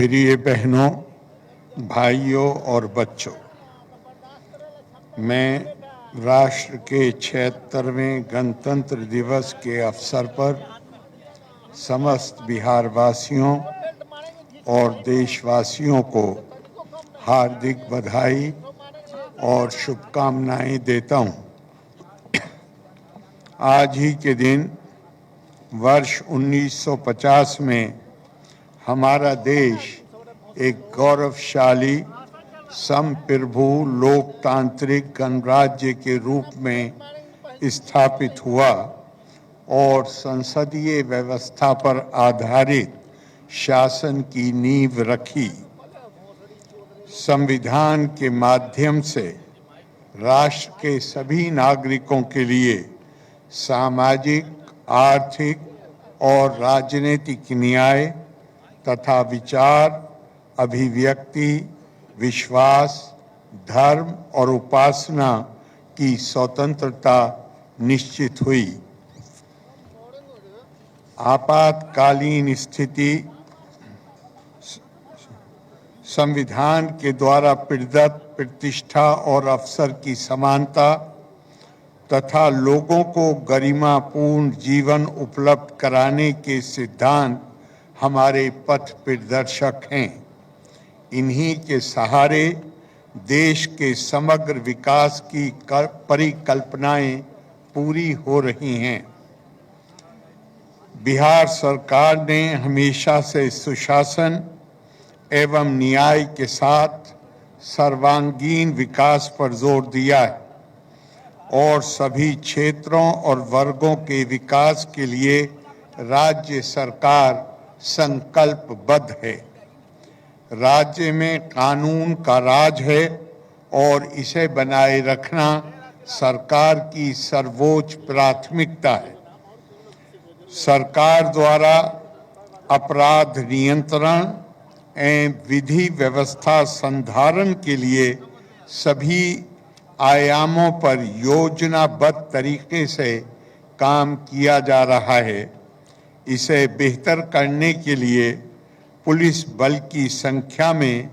प्रिय बहनों, भाइयों और बच्चों, मैं राष्ट्र के 76वें गणतंत्र दिवस के अवसर पर समस्त बिहार वासियों और देशवासियों को हार्दिक बधाई और शुभकामनाएं देता हूं। आज ही के दिन वर्ष 1950 में हमारा देश एक गौरवशाली संप्रभु लोकतांत्रिक गणराज्य के रूप में स्थापित हुआ और संसदीय व्यवस्था पर आधारित शासन की नींव रखी। संविधान के माध्यम से राष्ट्र के सभी नागरिकों के लिए सामाजिक, आर्थिक और राजनीतिक न्याय तथा विचार, अभिव्यक्ति, विश्वास, धर्म और उपासना की स्वतंत्रता निश्चित हुई। आपातकालीन स्थिति संविधान के द्वारा प्रदत्त प्रतिष्ठा और अवसर की समानता तथा लोगों को गरिमापूर्ण जीवन उपलब्ध कराने के सिद्धांत हमारे पथ प्रदर्शक हैं। इन्हीं के सहारे देश के समग्र विकास की परिकल्पनाएं पूरी हो रही हैं। बिहार सरकार ने हमेशा से सुशासन एवं न्याय के साथ सर्वांगीण विकास पर जोर दिया है और सभी क्षेत्रों और वर्गों के विकास के लिए राज्य सरकार संकल्पबद्ध है। राज्य में कानून का राज है और इसे बनाए रखना सरकार की सर्वोच्च प्राथमिकता है। सरकार द्वारा अपराध नियंत्रण एवं विधि व्यवस्था संधारण के लिए सभी आयामों पर योजनाबद्ध तरीके से काम किया जा रहा है। इसे बेहतर करने के लिए पुलिस बल की संख्या में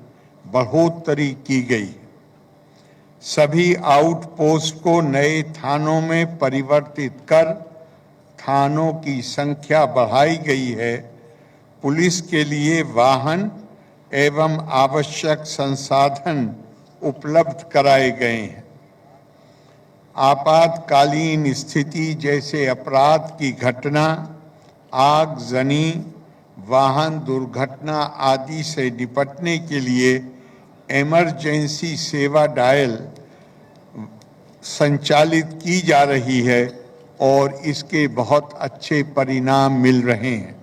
बढ़ोतरी की गई। सभी आउटपोस्ट को नए थानों में परिवर्तित कर थानों की संख्या बढ़ाई गई है। पुलिस के लिए वाहन एवं आवश्यक संसाधन उपलब्ध कराए गए हैं। आपातकालीन स्थिति जैसे अपराध की घटना, आगजनी, वाहन दुर्घटना आदि से निपटने के लिए इमरजेंसी सेवा डायल संचालित की जा रही है और इसके बहुत अच्छे परिणाम मिल रहे हैं।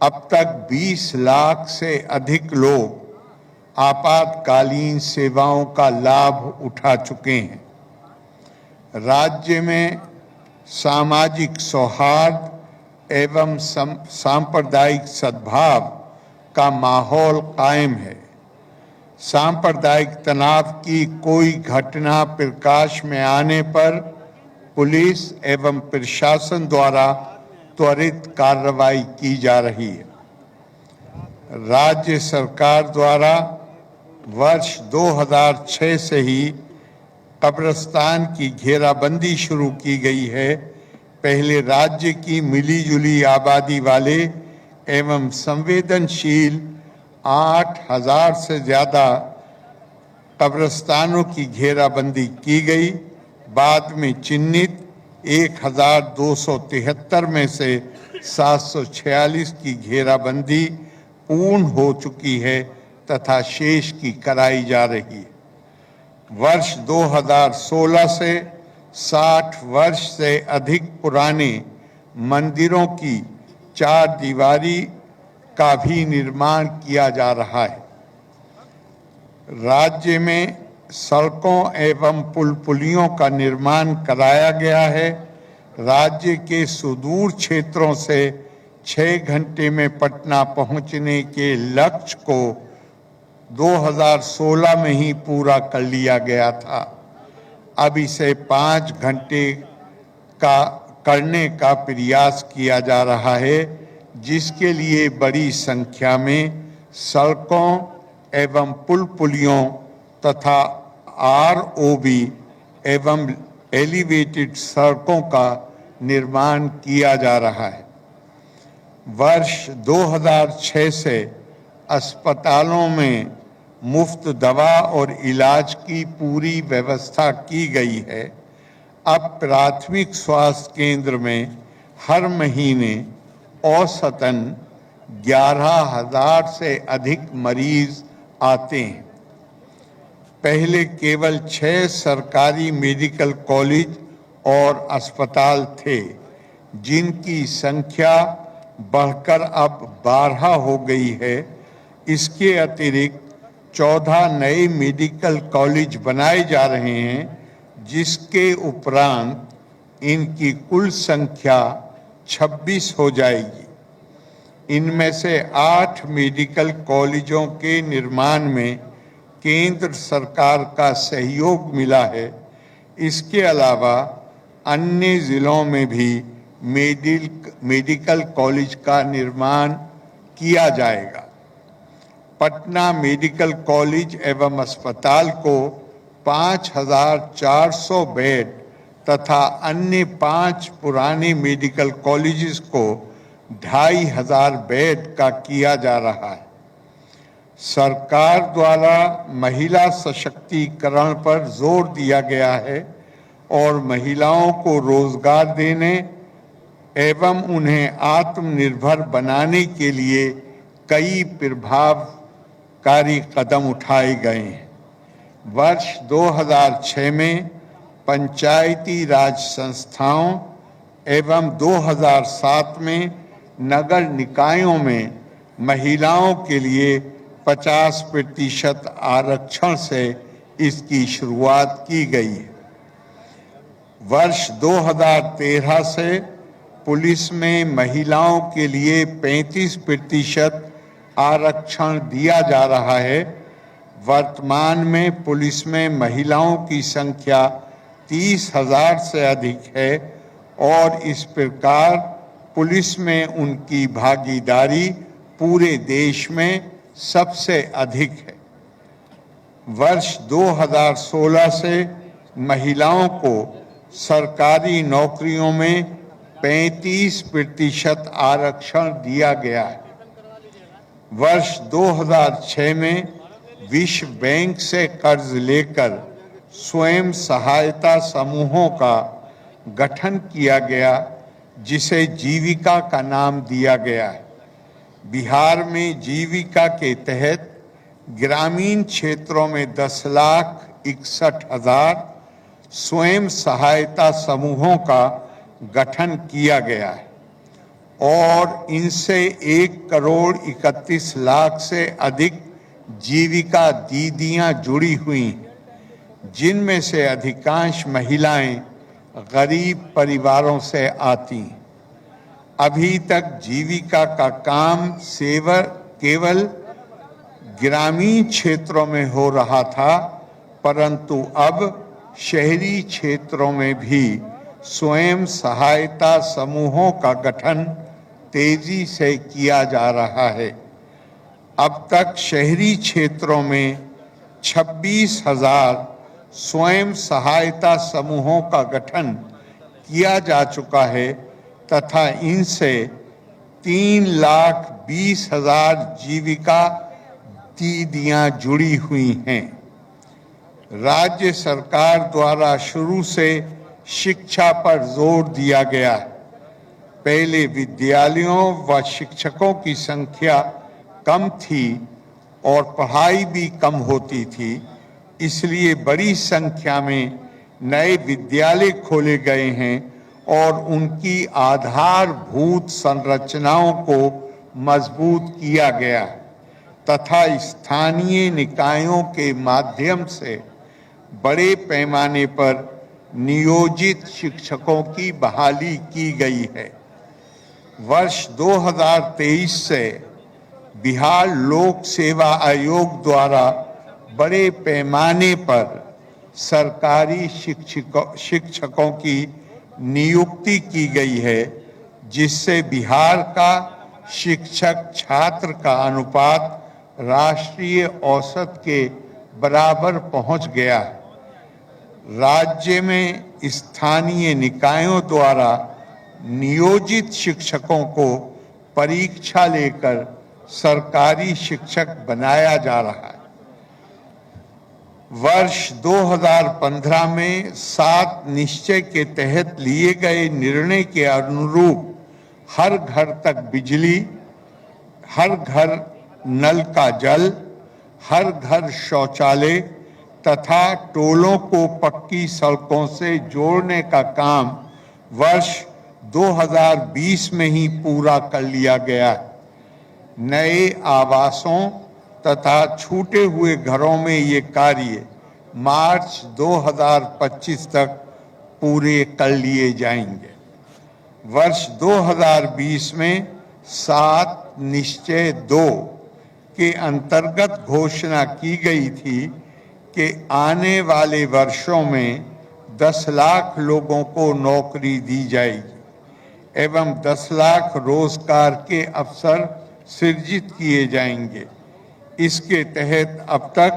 अब तक 20 लाख से अधिक लोग आपातकालीन सेवाओं का लाभ उठा चुके हैं। राज्य में सामाजिक सौहार्द एवं सांप्रदायिक सद्भाव का माहौल कायम है। सांप्रदायिक तनाव की कोई घटना प्रकाश में आने पर पुलिस एवं प्रशासन द्वारा त्वरित कार्रवाई की जा रही है। राज्य सरकार द्वारा वर्ष 2006 से ही कब्रिस्तान की घेराबंदी शुरू की गई है। पहले राज्य की मिलीजुली आबादी वाले एवं संवेदनशील 8,000 से ज़्यादा कब्रिस्तानों की घेराबंदी की गई। बाद में चिन्हित 1,273 में से 746 की घेराबंदी पूर्ण हो चुकी है तथा शेष की कराई जा रही है। वर्ष 2016 से 60 वर्ष से अधिक पुराने मंदिरों की 4 दीवारी का भी निर्माण किया जा रहा है। राज्य में सड़कों एवं पुलियों का निर्माण कराया गया है। राज्य के सुदूर क्षेत्रों से 6 घंटे में पटना पहुंचने के लक्ष्य को 2016 में ही पूरा कर लिया गया था। अब इसे 5 घंटे का करने का प्रयास किया जा रहा है, जिसके लिए बड़ी संख्या में सड़कों एवं पुल पुलियों तथा आरओबी एवं एलिवेटेड सड़कों का निर्माण किया जा रहा है। वर्ष 2006 से अस्पतालों में मुफ्त दवा और इलाज की पूरी व्यवस्था की गई है। अब प्राथमिक स्वास्थ्य केंद्र में हर महीने औसतन 11,000 से अधिक मरीज आते हैं। पहले केवल 6 सरकारी मेडिकल कॉलेज और अस्पताल थे, जिनकी संख्या बढ़कर अब 12 हो गई है। इसके अतिरिक्त 14 नए मेडिकल कॉलेज बनाए जा रहे हैं, जिसके उपरांत इनकी कुल संख्या 26 हो जाएगी। इनमें से 8 मेडिकल कॉलेजों के निर्माण में केंद्र सरकार का सहयोग मिला है। इसके अलावा अन्य जिलों में भी मेडिकल कॉलेज का निर्माण किया जाएगा। पटना मेडिकल कॉलेज एवं अस्पताल को 5,400 बेड तथा अन्य 5 पुराने मेडिकल कॉलेजेस को 2,500 बेड का किया जा रहा है। सरकार द्वारा महिला सशक्तिकरण पर जोर दिया गया है और महिलाओं को रोजगार देने एवं उन्हें आत्मनिर्भर बनाने के लिए कई प्रभावकारी कदम उठाए गए हैं। वर्ष 2006 में पंचायती राज संस्थाओं एवं 2007 में नगर निकायों में महिलाओं के लिए 50% आरक्षण से इसकी शुरुआत की गई है। वर्ष 2013 से पुलिस में महिलाओं के लिए 35% आरक्षण दिया जा रहा है। वर्तमान में पुलिस में महिलाओं की संख्या 30,000 से अधिक है और इस प्रकार पुलिस में उनकी भागीदारी पूरे देश में सबसे अधिक है। वर्ष 2016 से महिलाओं को सरकारी नौकरियों में 35% आरक्षण दिया गया है। वर्ष 2006 में विश्व बैंक से कर्ज लेकर स्वयं सहायता समूहों का गठन किया गया, जिसे जीविका का नाम दिया गया है। बिहार में जीविका के तहत ग्रामीण क्षेत्रों में 10,61,000 स्वयं सहायता समूहों का गठन किया गया है और इनसे 1,31,00,000 से अधिक जीविका दीदियां जुड़ी हुई हैं, जिनमें से अधिकांश महिलाएं गरीब परिवारों से आती हैं। अभी तक जीविका का काम केवल ग्रामीण क्षेत्रों में हो रहा था, परंतु अब शहरी क्षेत्रों में भी स्वयं सहायता समूहों का गठन तेजी से किया जा रहा है। अब तक शहरी क्षेत्रों में 26,000 स्वयं सहायता समूहों का गठन किया जा चुका है तथा इनसे 3,20,000 जीविका दीदियां जुड़ी हुई हैं। राज्य सरकार द्वारा शुरू से शिक्षा पर जोर दिया गया है। पहले विद्यालयों व शिक्षकों की संख्या कम थी और पढ़ाई भी कम होती थी, इसलिए बड़ी संख्या में नए विद्यालय खोले गए हैं और उनकी आधारभूत संरचनाओं को मजबूत किया गया तथा स्थानीय निकायों के माध्यम से बड़े पैमाने पर नियोजित शिक्षकों की बहाली की गई है। वर्ष 2023 से बिहार लोक सेवा आयोग द्वारा बड़े पैमाने पर सरकारी शिक्षकों की नियुक्ति की गई है, जिससे बिहार का शिक्षक छात्र का अनुपात राष्ट्रीय औसत के बराबर पहुंच गया है। राज्य में स्थानीय निकायों द्वारा नियोजित शिक्षकों को परीक्षा लेकर सरकारी शिक्षक बनाया जा रहा है। वर्ष 2015 में 7 निश्चय के तहत लिए गए निर्णय के अनुरूप हर घर तक बिजली, हर घर नल का जल, हर घर शौचालय तथा टोलों को पक्की सड़कों से जोड़ने का काम वर्ष 2020 में ही पूरा कर लिया गया है। नए आवासों तथा छूटे हुए घरों में ये कार्य मार्च 2025 तक पूरे कर लिए जाएंगे। वर्ष 2020 में 7 निश्चय 2 के अंतर्गत घोषणा की गई थी कि आने वाले वर्षों में 10 लाख लोगों को नौकरी दी जाएगी एवं 10 लाख रोजगार के अवसर सृजित किए जाएंगे। इसके तहत अब तक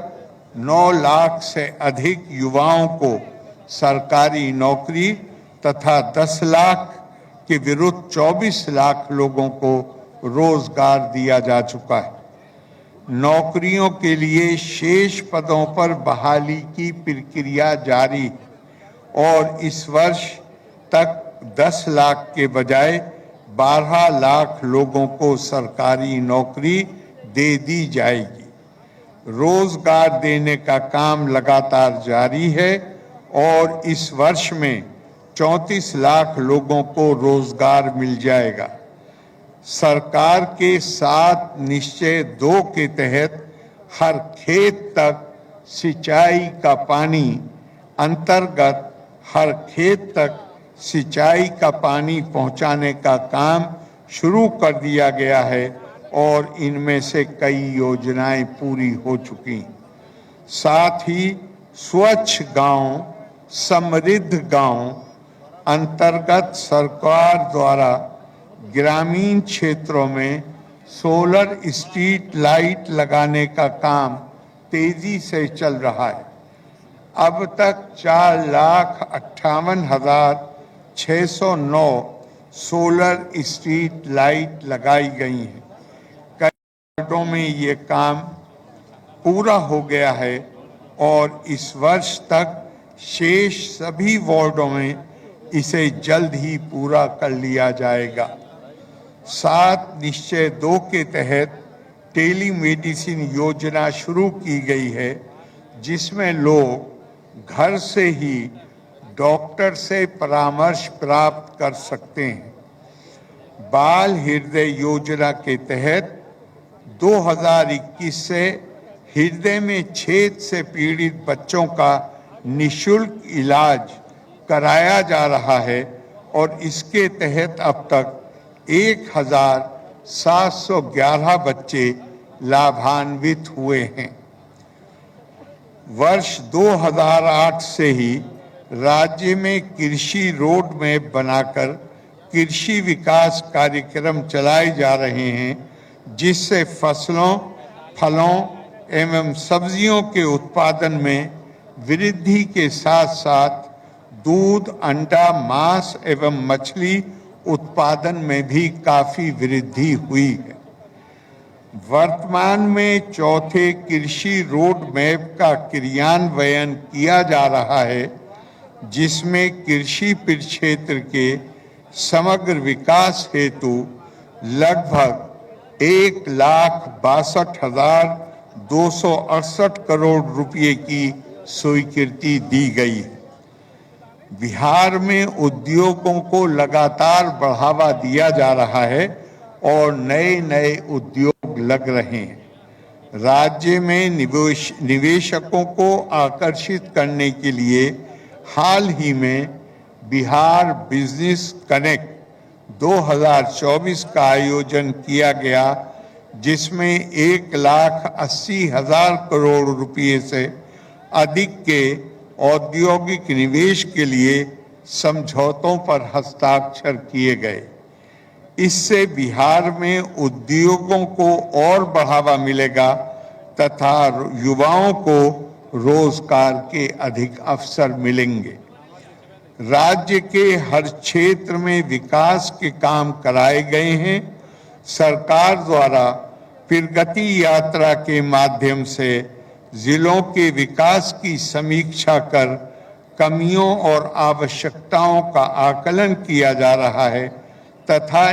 9 लाख से अधिक युवाओं को सरकारी नौकरी तथा 10 लाख के विरुद्ध 24 लाख लोगों को रोजगार दिया जा चुका है। नौकरियों के लिए शेष पदों पर बहाली की प्रक्रिया जारी है और इस वर्ष तक 10 लाख के बजाय 12 लाख लोगों को सरकारी नौकरी दे दी जाएगी। रोजगार देने का काम लगातार जारी है और इस वर्ष में 34 लाख लोगों को रोजगार मिल जाएगा। सरकार के 7 निश्चय 2 के तहत हर खेत तक सिंचाई का पानी अंतर्गत हर खेत तक सिंचाई का पानी पहुंचाने का काम शुरू कर दिया गया है और इनमें से कई योजनाएं पूरी हो चुकी। साथ ही स्वच्छ गांव समृद्ध गांव अंतर्गत सरकार द्वारा ग्रामीण क्षेत्रों में सोलर स्ट्रीट लाइट लगाने का काम तेजी से चल रहा है। अब तक 4,58,609 सोलर स्ट्रीट लाइट लगाई गई हैं। कई वार्डों में ये काम पूरा हो गया है और इस वर्ष तक शेष सभी वार्डों में इसे जल्द ही पूरा कर लिया जाएगा। 7 निश्चय 2 के तहत टेलीमेडिसिन योजना शुरू की गई है, जिसमें लोग घर से ही डॉक्टर से परामर्श प्राप्त कर सकते हैं। बाल हृदय योजना के तहत 2021 से हृदय में छेद से पीड़ित बच्चों का निःशुल्क इलाज कराया जा रहा है और इसके तहत अब तक 1,711 बच्चे लाभान्वित हुए हैं। वर्ष 2008 से ही राज्य में कृषि रोड मैप बनाकर कृषि विकास कार्यक्रम चलाए जा रहे हैं, जिससे फसलों, फलों एवं सब्जियों के उत्पादन में वृद्धि के साथ साथ दूध, अंडा, मांस एवं मछली उत्पादन में भी काफी वृद्धि हुई है। वर्तमान में चौथे कृषि रोड मैप का क्रियान्वयन किया जा रहा है, जिसमें कृषि परिक्षेत्र के समग्र विकास हेतु लगभग 1,62,268 करोड़ रुपये की स्वीकृति दी गई है। बिहार में उद्योगों को लगातार बढ़ावा दिया जा रहा है और नए नए उद्योग लग रहे हैं। राज्य में निवेशकों को आकर्षित करने के लिए हाल ही में बिहार बिजनेस कनेक्ट 2024 का आयोजन किया गया, जिसमें 1,80,000 करोड़ रुपये से अधिक के औद्योगिक निवेश के लिए समझौतों पर हस्ताक्षर किए गए। इससे बिहार में उद्योगों को और बढ़ावा मिलेगा तथा युवाओं को रोजगार के अधिक अवसर मिलेंगे। राज्य के हर क्षेत्र में विकास के काम कराए गए हैं। सरकार द्वारा प्रगति यात्रा के माध्यम से जिलों के विकास की समीक्षा कर कमियों और आवश्यकताओं का आकलन किया जा रहा है तथा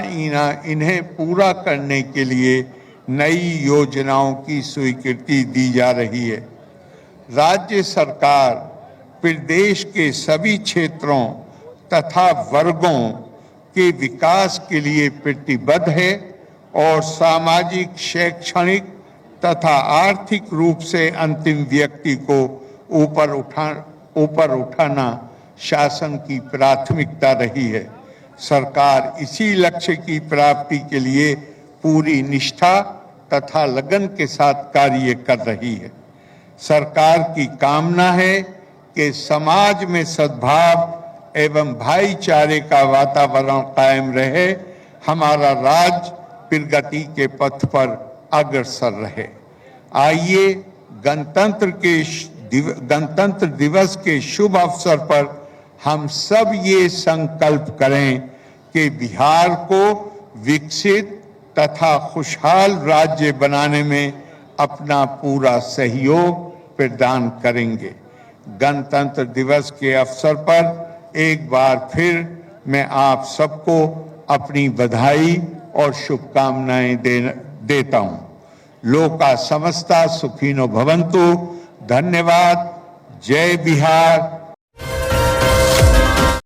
इन्हें पूरा करने के लिए नई योजनाओं की स्वीकृति दी जा रही है। राज्य सरकार प्रदेश के सभी क्षेत्रों तथा वर्गों के विकास के लिए प्रतिबद्ध है और सामाजिक, शैक्षणिक तथा आर्थिक रूप से अंतिम व्यक्ति को ऊपर उठाना शासन की प्राथमिकता रही है। सरकार इसी लक्ष्य की प्राप्ति के लिए पूरी निष्ठा तथा लगन के साथ कार्य कर रही है। सरकार की कामना है कि समाज में सद्भाव एवं भाईचारे का वातावरण कायम रहे, हमारा राज्य प्रगति के पथ पर अग्रसर रहे। आइए गणतंत्र दिवस के शुभ अवसर पर हम सब ये संकल्प करें कि बिहार को विकसित तथा खुशहाल राज्य बनाने में अपना पूरा सहयोग प्रदान करेंगे। गणतंत्र दिवस के अवसर पर एक बार फिर मैं आप सबको अपनी बधाई और शुभकामनाएं देता हूं। लोका समस्ता सुखिनो भवन्तु। धन्यवाद। जय बिहार,